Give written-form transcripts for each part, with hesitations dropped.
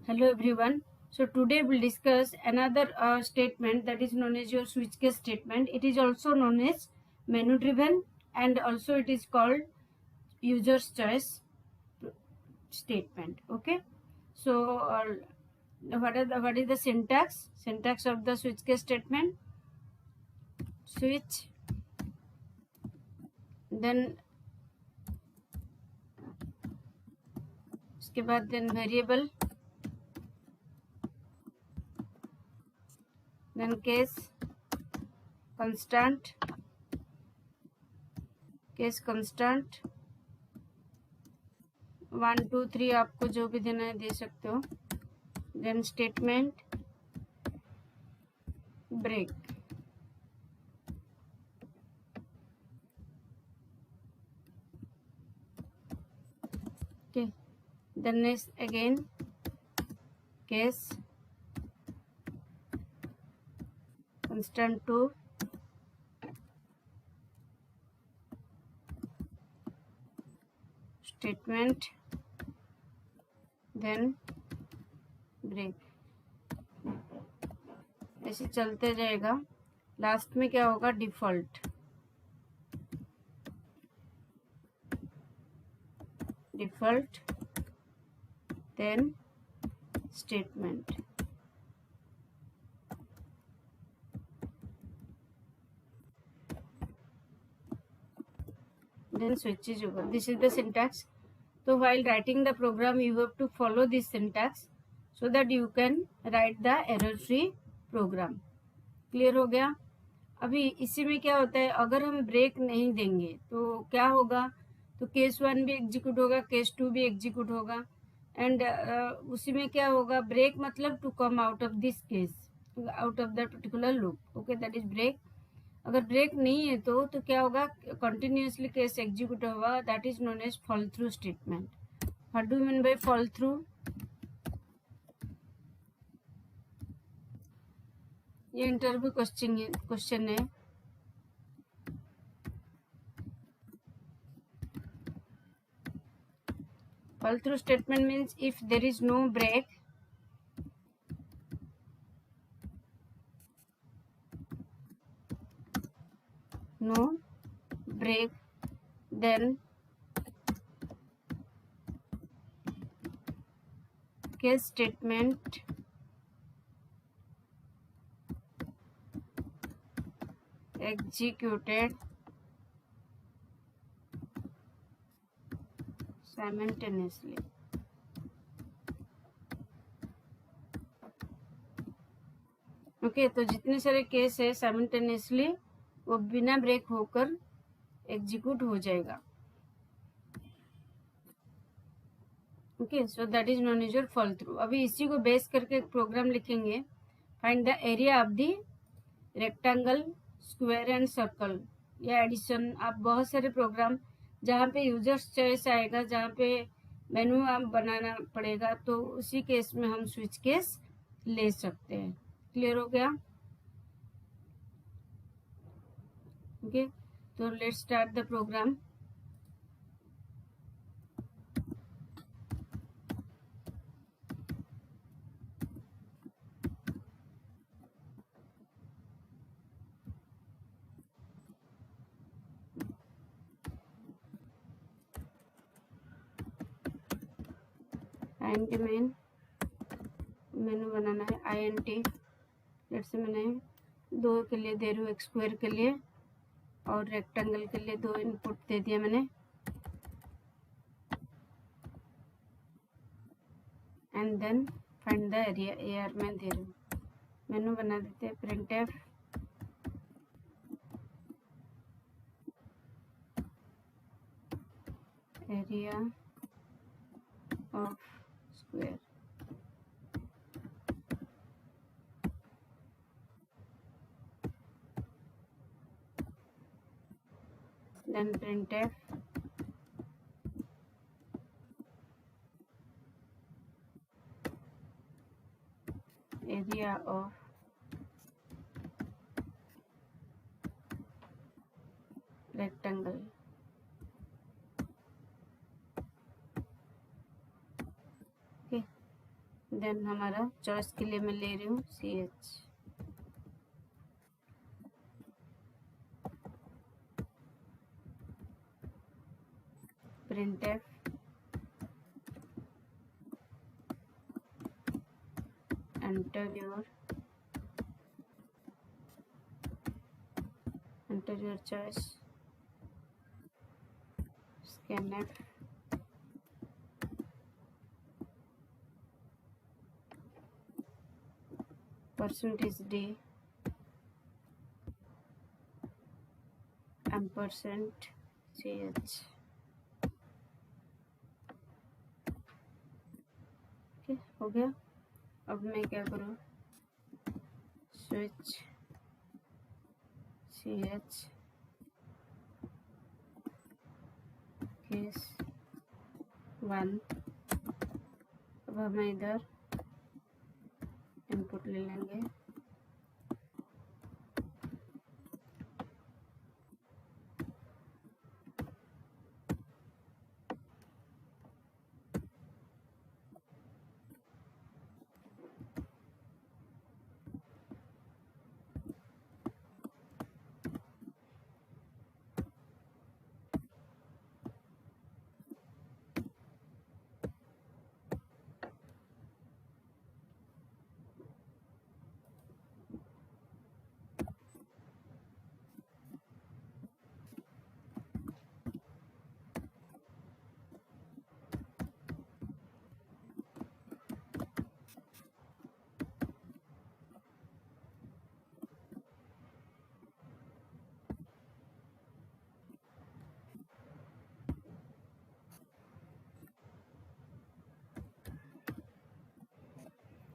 Hello everyone. So today we'll discuss another statement that is known as your switch case statement. It is also known as menu driven and also it is called user's choice statement. Okay. So what is the syntax? Syntax of the switch case statement. Switch, then उसके बाद then variable, then case constant, case constant 1 2 3 आपको जो भी देना है दे सकते हो. Then statement break. Okay, then next again case constant 2, statement, then break. ऐसे चलते जाएगा. लास्ट में क्या होगा? Default, default, then statement. Then switches over. This is the syntax. So while writing the program, you have to follow this syntax so that you can write the error-free program. Clear हो गया? अभी इसी में क्या होता है, अगर हम ब्रेक नहीं देंगे तो क्या होगा? तो केस 1 भी एग्जीक्यूट होगा, केस 2 भी एग्जीक्यूट होगा एंड उसी में क्या होगा? ब्रेक मतलब to come out of this case, out of that particular loop. Okay, that is break. अगर ब्रेक नहीं है तो क्या होगा? कंटिन्यूसली केस एग्जीक्यूट होगा. That is known as fall through statement. What do mean by fall through? ये interview question है. Fall through statement means if there is no break, then case statement executed simultaneously. Okay, तो जितने सारे case है simultaneously वो बिना break होकर execute हो जाएगा. Okay, so that is known as your fall through. अभी इसी को बेस करके एक प्रोग्राम लिखेंगे. Find the area of the rectangle, square and circle. या एडिशन, आप बहुत सारे प्रोग्राम जहाँ पे यूजर्स चॉइस आएगा, जहाँ पे मेनू आप बनाना पड़ेगा, तो उसी केस में हम स्विच केस ले सकते हैं. क्लियर हो गया? ओके, तो let's start the program. int main, menu बनाना है int. लेट्स से मैंने 2 के लिए दे रही हूँ, एक स्क्वायर के लिए और रेक्टेंगल के लिए 2 इनपुट दे दिया मैंने. And then find the area, AR में दे रही हूँ. मेनू बना देते हैं printf area of square. then printf area of rectangle. Okay, then हमारा चॉइस के लिए मैं ले रही हूँ CH। printf enter your choice, scanf %d %ch। Okay, हो गया। अब मैं क्या करूँ, स्विच CH केस 1। अब हम इधर इनपुट ले लेंगे,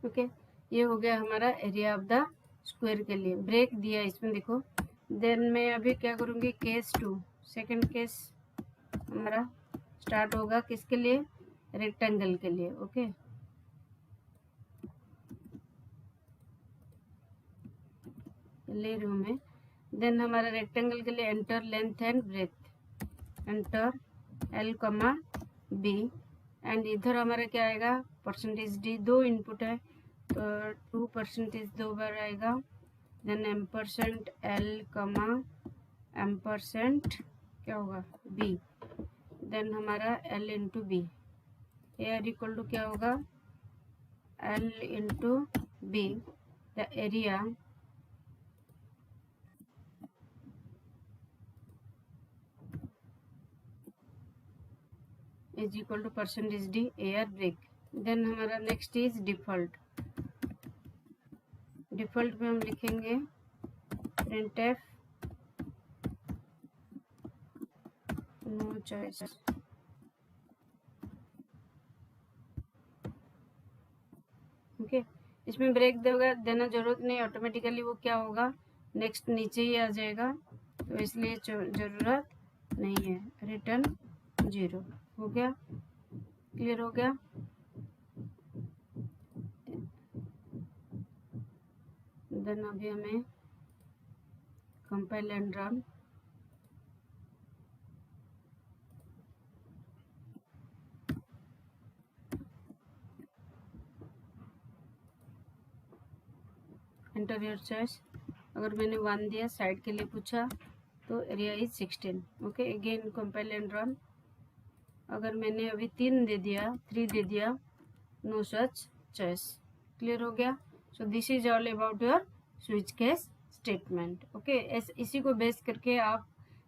ओके। ये हो गया हमारा एरिया ऑफ द स्क्वायर के लिए, ब्रेक दिया इसमें देखो। देन मैं अभी क्या करूँगी, केस 2 सेकंड केस हमारा स्टार्ट होगा किसके लिए, रेक्टेंगल के लिए। ओके, ले रही हूँ मैं। देन हमारा रेक्टेंगल के लिए enter length and breadth, enter L, B and इधर हमारा क्या आएगा, %d। 2 इनपुट है तो 2% 2 बार आएगा। देन %L, क्या होगा B। देन हमारा L into B, ar equal to क्या होगा, L into B। The area is equal to %d ar break. Then हमारा नेक्स्ट इज डिफॉल्ट। डिफॉल्ट में हम लिखेंगे printf नो चॉइस। ओके, इसमें ब्रेक देना जरूरत नहीं, ऑटोमेटिकली वो क्या होगा, नेक्स्ट नीचे ही आ जाएगा, तो इसलिए जरूरत नहीं है। रिटर्न 0 हो गया, क्लियर हो गया। देन अभी हमें compile and run. Enter your choice. अगर मैंने 1 दिया, साइड के लिए पूछा तो area is 16। Okay, again compile and run. अगर मैंने अभी 3 दे दिया, नो सच चॉइस। क्लियर हो गया। So this is all about your switch case statement. Okay, इसी को बेस करके आप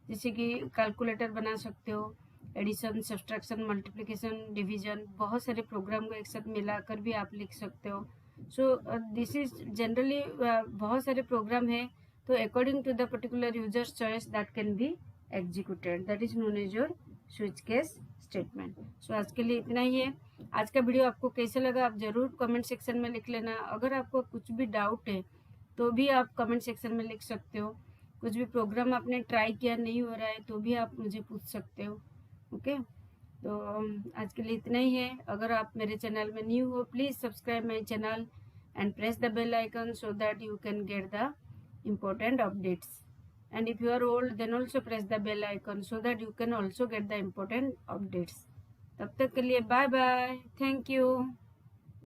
जैसे कि कैलकुलेटर बना सकते हो, एडिशन, सब्सट्रैक्शन, मल्टीप्लिकेशन, डिवीजन, बहुत सारे प्रोग्राम को एक साथ मिलाकर भी आप लिख सकते हो। सो दिस इज जनरली बहुत सारे प्रोग्राम है, तो according to the particular users choice that can be executed, that is known as your switch case statement. So आज के लिए इतना ही है। आज का वीडियो आपको कैसे लगा आप ज़रूर कमेंट सेक्शन में लिख लेना। अगर आपको कुछ भी डाउट है तो भी आप कमेंट सेक्शन में लिख सकते हो। कुछ भी प्रोग्राम आपने ट्राई किया नहीं हो रहा है तो भी आप मुझे पूछ सकते हो। ओके, तो आज के लिए इतना ही है। अगर आप मेरे चैनल में न्यू हो, please subscribe my channel and press the bell icon so that you can get the important updates. And if you are old, then also press the bell icon so that you can also get the important updates. तब तक के लिए bye bye, thank you.